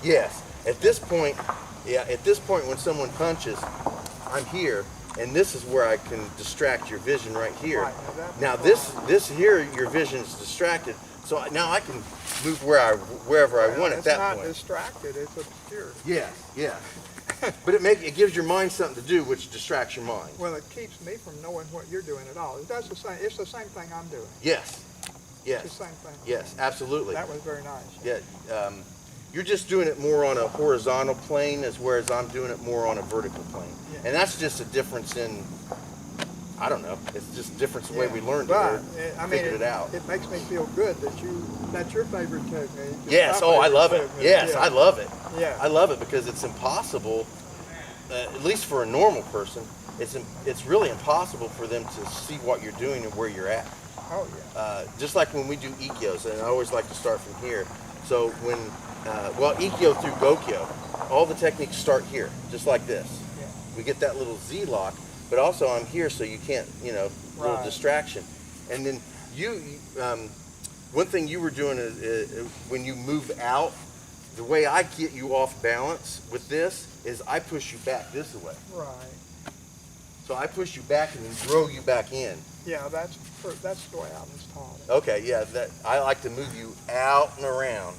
Yes. At this point, when someone punches, I'm here, and this is where I can distract your vision right here. Right, now this here, your vision is distracted, so now I can move wherever I want at that point. It's not distracted, it's obscure. Yeah. But it gives your mind something to do, which distracts your mind. Well, it keeps me from knowing what you're doing at all. It does the same. It's the same thing I'm doing. Yes. It's the same thing. Yes, absolutely. That was very nice. Yeah. You're just doing it more on a horizontal plane, whereas I'm doing it more on a vertical plane. Yeah. And that's just a difference in, I don't know, it's just a difference in the way we learned figured it out. It makes me feel good that's your favorite technique. Yes, I love it. Yes, yeah. I love it. Yeah. I love it because it's impossible, at least for a normal person, it's really impossible for them to see what you're doing and where you're at. Oh, yeah. Just like when we do Ikkos, and I always like to start from here. So when, Ikkyo through Gokyo, all the techniques start here, just like this. Yeah. We get that little Z lock, but also I'm here so you can't, little distraction. And then one thing you were doing is when you move out, the way I get you off balance with this is I push you back this way. Right. So I push you back and then throw you back in. Yeah, that's the way I was taught it. Okay, yeah, I like to move you out and around.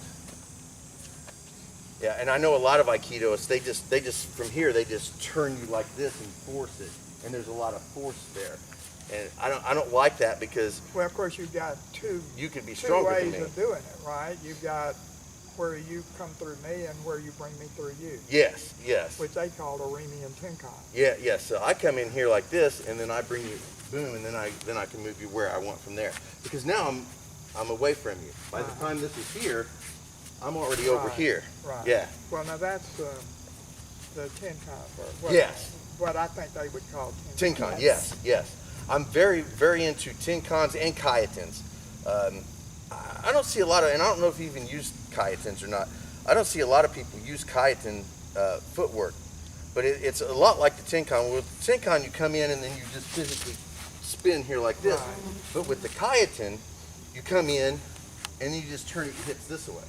Yeah, and I know a lot of Aikidoists, they just from here they just turn you like this and force it, and there's a lot of force there, and I don't like that because. Well, of course, you've got You could be stronger than me. Two ways of doing it, right? You've got where you come through me and where you bring me through you. Yes. Which they call Orimi and Tenkan. Yeah, yes. So I come in here like this, and then I bring you, boom, and then I can move you where I want from there. Because now I'm away from you. By the time this is here, I'm already over here. Right. Yeah. Well, now that's the Tenkan. Yes. What I think they would call Tenkan. Yes. I'm very, very into Tenkans and Kayatens. I don't see a lot of, and I don't know if you even use Kayatens or not. I don't see a lot of people use Kayaten footwork, but it's a lot like the Tenkan. With the Tenkan, you come in and then you just physically spin here like this. Right. But with the Kayaten, you come in and then you just turn it, hits this way.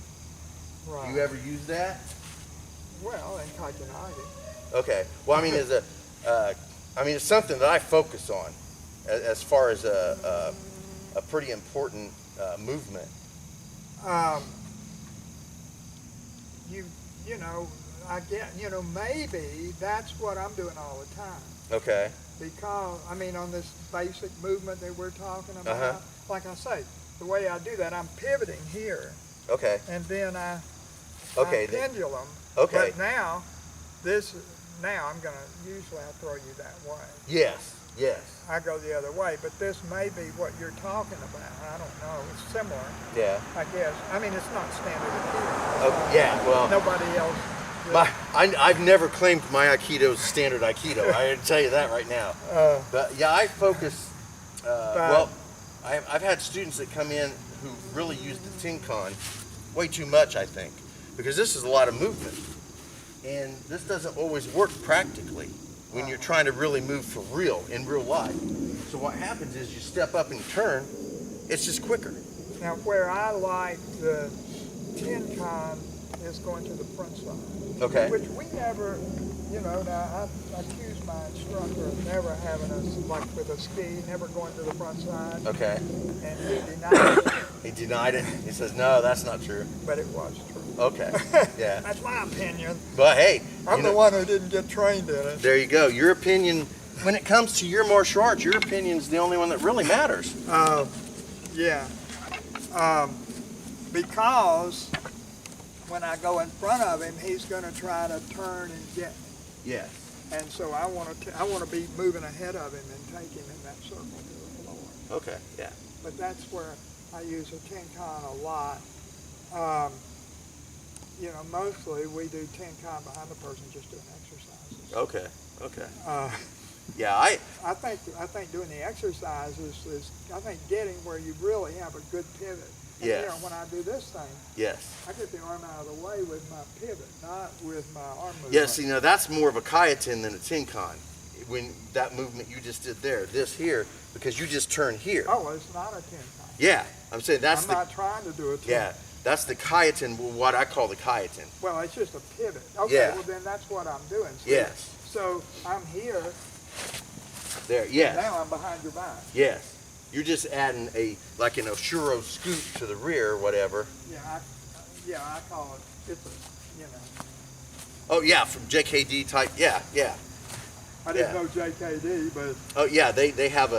Right. Do you ever use that? Well, in Kaikenagi. Okay. Well, I mean, it's something that I focus on as far as a pretty important movement. I get, maybe that's what I'm doing all the time. Okay. Because, on this basic movement that we're talking about, like I say, the way I do that, I'm pivoting here. Okay. And then I pendulum. Okay. But now I'm going to, usually I throw you that way. Yes. I go the other way, but this may be what you're talking about. I don't know. It's similar. Yeah. I guess. It's not standard Aikido. Oh, yeah, well. Nobody else. I've never claimed my Aikido is standard Aikido. I can tell you that right now. But yeah, I focus, I've had students that come in who really use the Tenkan way too much, I think, because this is a lot of movement. And this doesn't always work practically when you're trying to really move for real, in real life. So what happens is you step up and you turn, it's just quicker. Now where I like the Tenkan is going to the front side. Okay. Which we never, now I accuse my instructor of never having us, like with a ski, never going to the front side. Okay. And he denied it. He denied it? He says, no, that's not true. But it was true. Okay, yeah. That's my opinion. But hey. I'm the one who didn't get trained in it. There you go. Your opinion, when it comes to your martial arts, your opinion's the only one that really matters. Yeah. Because when I go in front of him, he's going to try to turn and get me. Yes. And so I want to be moving ahead of him and take him in that circle to the floor. Okay, yeah. But that's where I use a Tenkan a lot. Mostly we do Tenkan behind the person just doing exercises. Okay. Yeah, I think doing the exercises is getting where you really have a good pivot. And yes. When I do this thing, yes. I get the arm out of the way with my pivot, not with my arm movement. Yeah, see, now that's more of a Kayaten than a Tenkan. When that movement you just did there, this here, because you just turn here. Oh, it's not a Tenkan. Yeah, I'm saying that's I'm not trying to do a Tenkan. Yeah, That's the Kihon, what I call the Kihon. Well, it's just a pivot. Okay, Yeah. well then that's what I'm doing. So, Yes. So I'm here. There, yes. Now I'm behind your back. Yes. You're just adding like an Oshuro scoop to the rear or whatever. Yeah, I call it, it's a, you know. Oh yeah, from JKD type, yeah. I didn't know JKD, but. Oh yeah, they have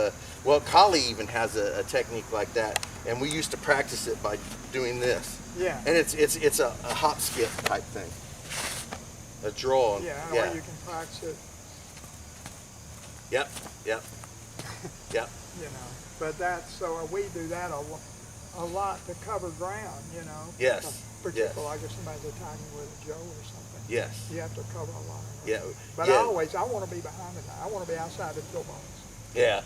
well, Kali even has a technique like that, and we used to practice it by doing this. Yeah. And it's a hop skip type thing. A draw. Yeah, and way you can practice it. Yep. You know, but so we do that a lot to cover ground, you know. Yes. Particularly like if somebody's attacking with a Joe or something. Yes. You have to cover a lot. Yeah. But I want to be behind the guy. I want to be outside the toolbox. Yeah.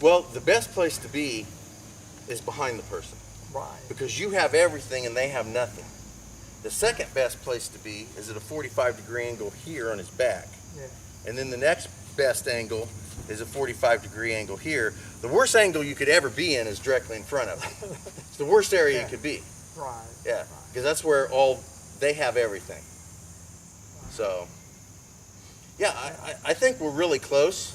Well, the best place to be is behind the person. Right. Because you have everything and they have nothing. The second best place to be is at a 45-degree angle here on his back. Yeah. And then the next best angle is a 45-degree angle here. The worst angle you could ever be in is directly in front of him. It's the worst area you could be. Right. Yeah. Right. Because that's where they have everything. Right. So, yeah, I think we're really close.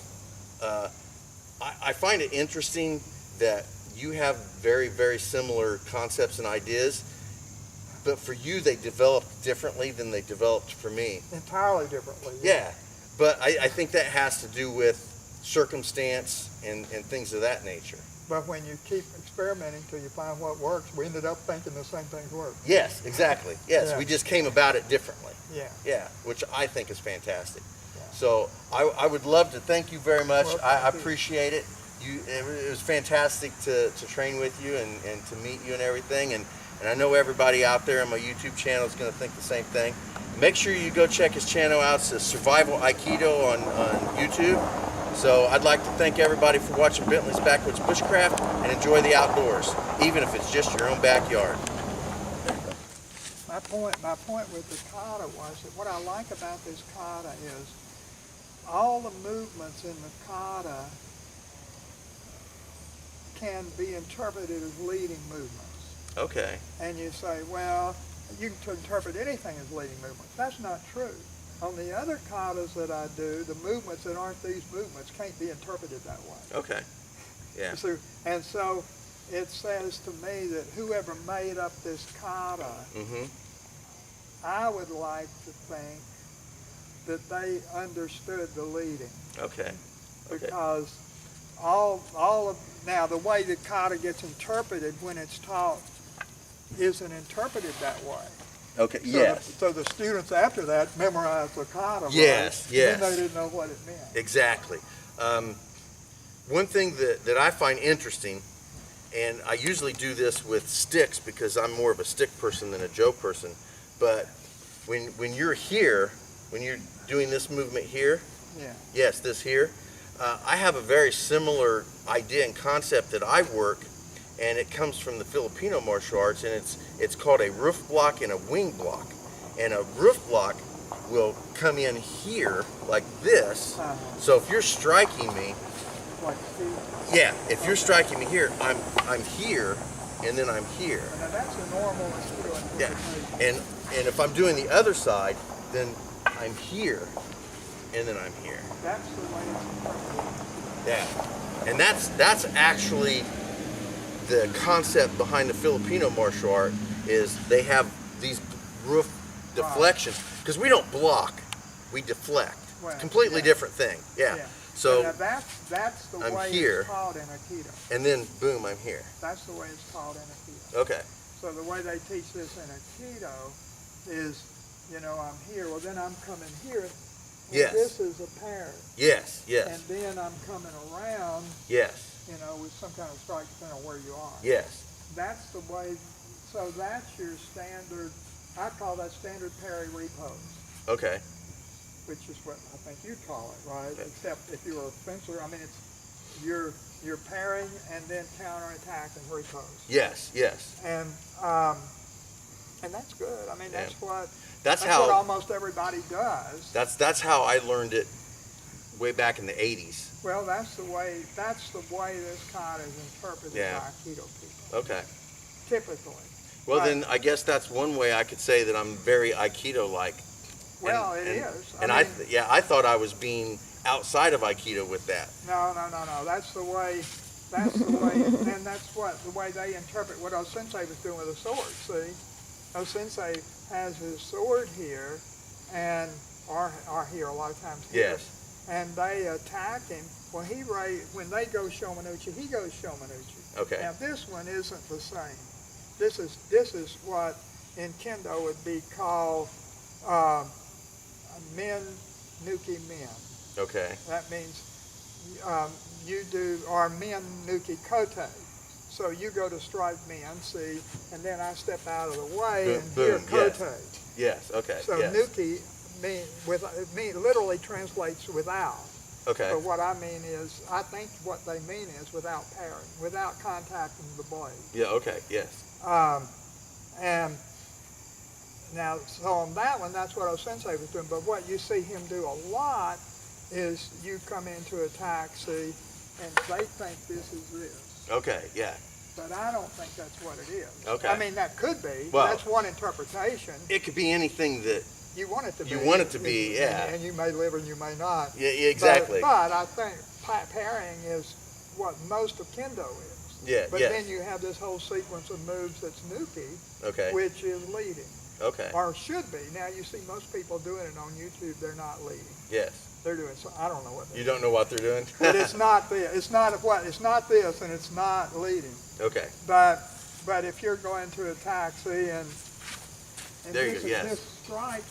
I find it interesting that you have very, very similar concepts and ideas, but for you they developed differently than they developed for me. Entirely differently. Yeah, but I think that has to do with circumstance and things of that nature. But when you keep experimenting till you find what works, we ended up thinking the same things work. Yes, exactly. Yes, Yeah. we just came about it differently. Yeah. Yeah, which I think is fantastic. Yeah. So I would love to thank you very much. Well, I thank you. appreciate it. It was fantastic to train with you and to meet you and everything. And I know everybody out there on my YouTube channel is going to think the same thing. Make sure you go check his channel out. It's Survival Aikido on YouTube. So I'd like to thank everybody for watching Bentley's Backwoods Bushcraft and enjoy the outdoors, even if it's just your own backyard. My point with the kata was that what I like about this kata is all the movements in the kata can be interpreted as leading movements. Okay. And you say, well, you can interpret anything as leading movements. That's not true. On the other katas that I do, the movements that aren't these movements can't be interpreted that way. Okay. Yeah. So it says to me that whoever made up this kata, I would like to think that they understood the leading. Okay. Because now the way the kata gets interpreted when it's taught isn't interpreted that way. Okay. So Yes. so the students after that memorized the kata. Yes, right? yes. And they didn't know what it meant. Exactly. One thing that I find interesting, and I usually do this with sticks because I'm more of a stick person than a Joe person, but when you're here, when you're doing this movement here, Yeah. yes, this here, I have a very similar idea and concept that I work, and it comes from the Filipino martial arts, and it's called a roof block and a wing block. And a roof block will come in here like this. So if you're striking me, Like Steve. yeah, if you're striking me here, I'm here, and then I'm here. Now that's a normal Aikido interpretation. And if I'm doing the other side, then I'm here, and then I'm here. That's the way it's interpreted. Yeah, and that's actually the concept behind the Filipino martial art is they have these roof deflections because we don't block, we deflect. Well, Completely yeah. different thing. Yeah. So So that's the I'm way here. it's taught in Aikido. and then boom, I'm here. That's the way it's taught in Aikido. Okay. So the way they teach this in Aikido is, I'm here. Well, then I'm coming here. And Yes. This is a parry. Yes. And Yes. then I'm coming around, Yes. with some kind of strike depending on where you are. Yes. That's the way. So that's your standard. I call that standard parry repose, Okay. which is what I think you call it, right? Okay. Except if you're a fencer, it's you're parrying and then counterattack and repose. Yes. Yes. And that's good. That's what That's what how almost everybody does. that's how I learned it way back in the 80s. Well, that's the way this kata is interpreted Yeah. by Aikido people. Okay. Typically. Well, But- then I guess that's one way I could say that I'm very Aikido-like. Well, it is. And I mean, I thought I was being outside of Aikido with that. No. That's the way. That's the way. And that's the way they interpret what our sensei was doing with a sword. See, our sensei has his sword here, or here a lot of times here. Yes. And they attack him. Well, when they go shomanuchi, he goes shomanuchi. Okay. Now this one isn't the same. This is what in kendo would be called men nuki men. Okay. That means you do, or men nuki kote. So you go to strike men, see, and then I step out of the way and Boom, here kote. Yes. Okay. So yes. nuki literally translates without. Okay. But what I mean is, I think what they mean is without parrying, without contacting the blade. Yeah. Okay. Yes. And now, so on that one, that's what our sensei was doing. But what you see him do a lot is you come into attack, see, and they think this is this. Okay. Yeah. But I don't think that's what it is. Okay. I mean, that could be. Well, that's one interpretation. It could be anything that You want it to be. you want it to be. Yeah. And you may live or you may not. Yeah. Exactly. But I think parrying is what most of kendo is. Yeah. But yes. then you have this whole sequence of moves that's nuki, Okay. which is leading. Okay. Or should be. Now you see most people doing it on YouTube, they're not leading. Yes. They're doing so I don't know what they're You don't know what they're doing. But it's not this. It's not this and it's not leading. Okay. But if you're going to attack, see, and There you this, go, yes. this strike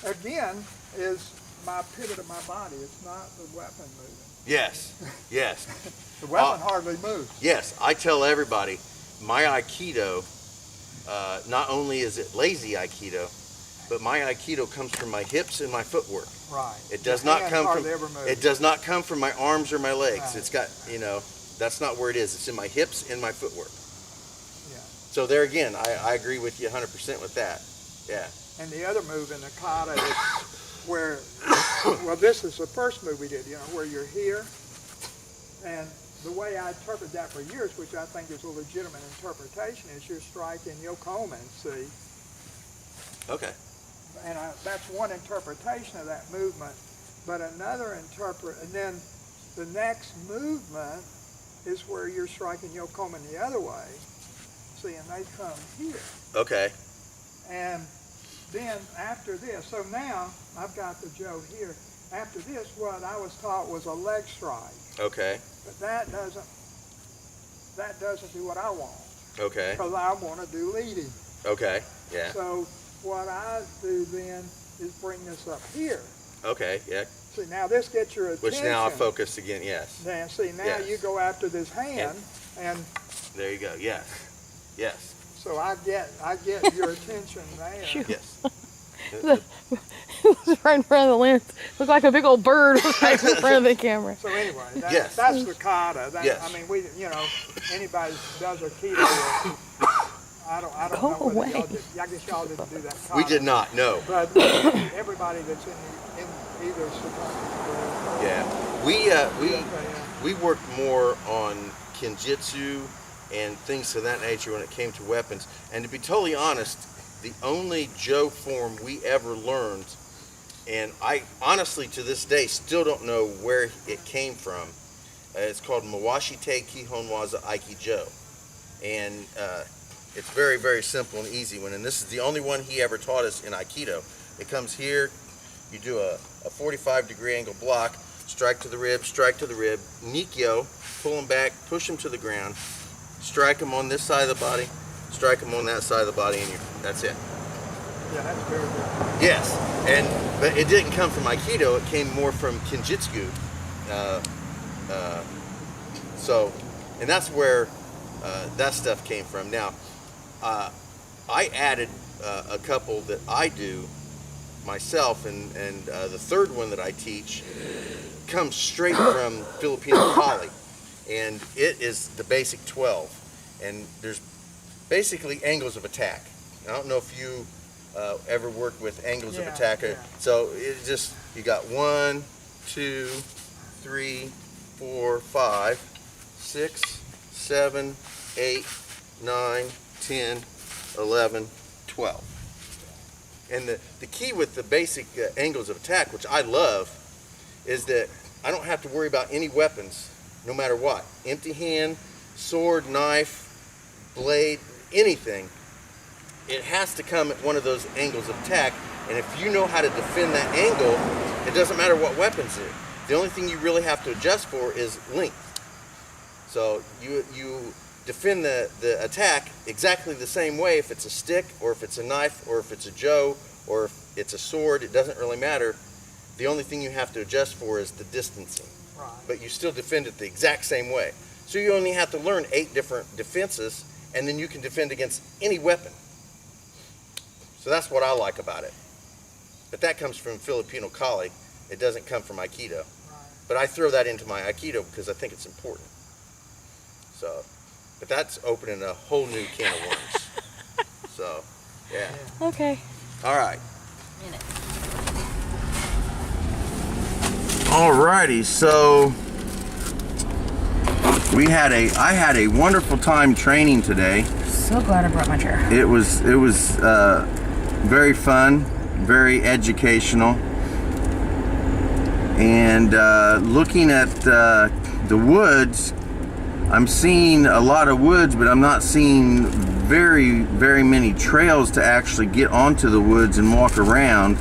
again is my pivot of my body. It's not the weapon moving. Yes. Yes. The weapon hardly moves. Yes. I tell everybody, my Aikido, not only is it lazy Aikido, but my Aikido comes from my hips and my footwork. Right. It does Your not hands come from. hardly ever move. It does not come from my arms or my legs. Right. It's got, that's not where it is. It's in my hips and my footwork. Yeah. So there again, I agree with you 100% with that. Yeah. And the other move in the kata is where, well, this is the first move we did, where you're here. And the way I interpreted that for years, which I think is a legitimate interpretation, is you're striking yokomen, see? Okay. And that's one interpretation of that movement. But another and then the next movement is where you're striking yokomen the other way. See, and they come here. Okay. And then after this, so now I've got the Joe here. After this, what I was taught was a leg strike. Okay. But that doesn't do what I want. Okay. Because I want to do leading. Okay. Yeah. So what I do then is bring this up here. Okay. Yeah. See, now this gets your attention. Which now I focus again. Yes. Now, see, now Yes. you go after this hand, and There you go. Yes. Yes. so I get your attention there. Shoot. Yes. It was right in front of the lens. Looked like a big old bird was right in front of the camera. So anyway, Yes. that's the kata. Yes. I mean, anybody who does Aikido, I don't Go know whether away. y'all did. I guess y'all didn't do that kata. We did not. No. But everybody that's in either Sakai, Yeah. We worked more on kinjitsu and things of that nature when it came to weapons. And to be totally honest, the only Jo form we ever learned, and I honestly to this day still don't know where it came from. It's called Miwashite Kihon Waza Aikido. And it's very, very simple and easy one. And this is the only one he ever taught us in Aikido. It comes here, you do a 45-degree angle block, strike to the rib, Nikyo, pull him back, push him to the ground, strike him on this side of the body, strike him on that side of the body, and that's it. Yeah, that's very good. Yes, but it didn't come from Aikido, it came more from Kinjitsu. And that's where that stuff came from. Now, I added a couple that I do myself, and the third one that I teach comes straight from Filipino Kali, and it is the basic 12, and there's basically angles of attack. I don't know if you ever worked with angles of Yeah, attack. yeah. So it just, you got 1, 2, 3, 4, 5, 6, 7, 8, 9, 10, 11, 12. And the key with the basic angles of attack, which I love, is that I don't have to worry about any weapons, no matter what. Empty hand, sword, knife, blade, anything. It has to come at one of those angles of attack. And if you know how to defend that angle, it doesn't matter what weapons it is. The only thing you really have to adjust for is length. So you defend the attack exactly the same way if it's a stick or if it's a knife or if it's a jo or if it's a sword. It doesn't really matter. The only thing you have to adjust for is the distancing. Right. But you still defend it the exact same way. So you only have to learn 8 different defenses, and then you can defend against any weapon. So that's what I like about it. But that comes from Filipino Kali. It doesn't come from Aikido. Right. But I throw that into my Aikido because I think it's important. So, but that's opening a whole new can of worms. So, yeah. Okay. All right. Alrighty, so I had a wonderful time training today. So glad I brought my chair. It was very fun, very educational, and looking at the woods, I'm seeing a lot of woods, but I'm not seeing very many trails to actually get onto the woods and walk around.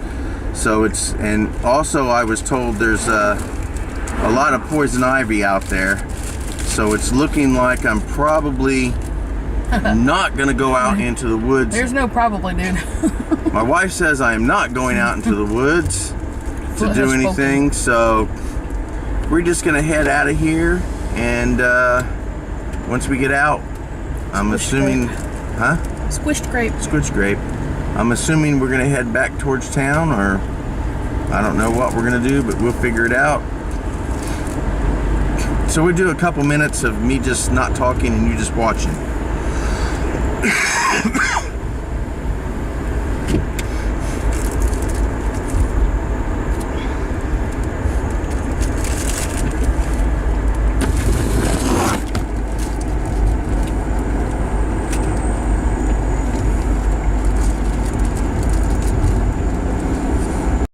So and also I was told there's a lot of poison ivy out there. So it's looking like I'm probably not gonna go out into the woods. There's no probably, dude. My wife says I am not going out into the woods to do anything. So we're just gonna head out of here, and once we get out, I'm assuming, huh? Squished grape. Squished grape. I'm assuming we're gonna head back towards town, or I don't know what we're gonna do, but we'll figure it out. So we do a couple minutes of me just not talking and you just watching.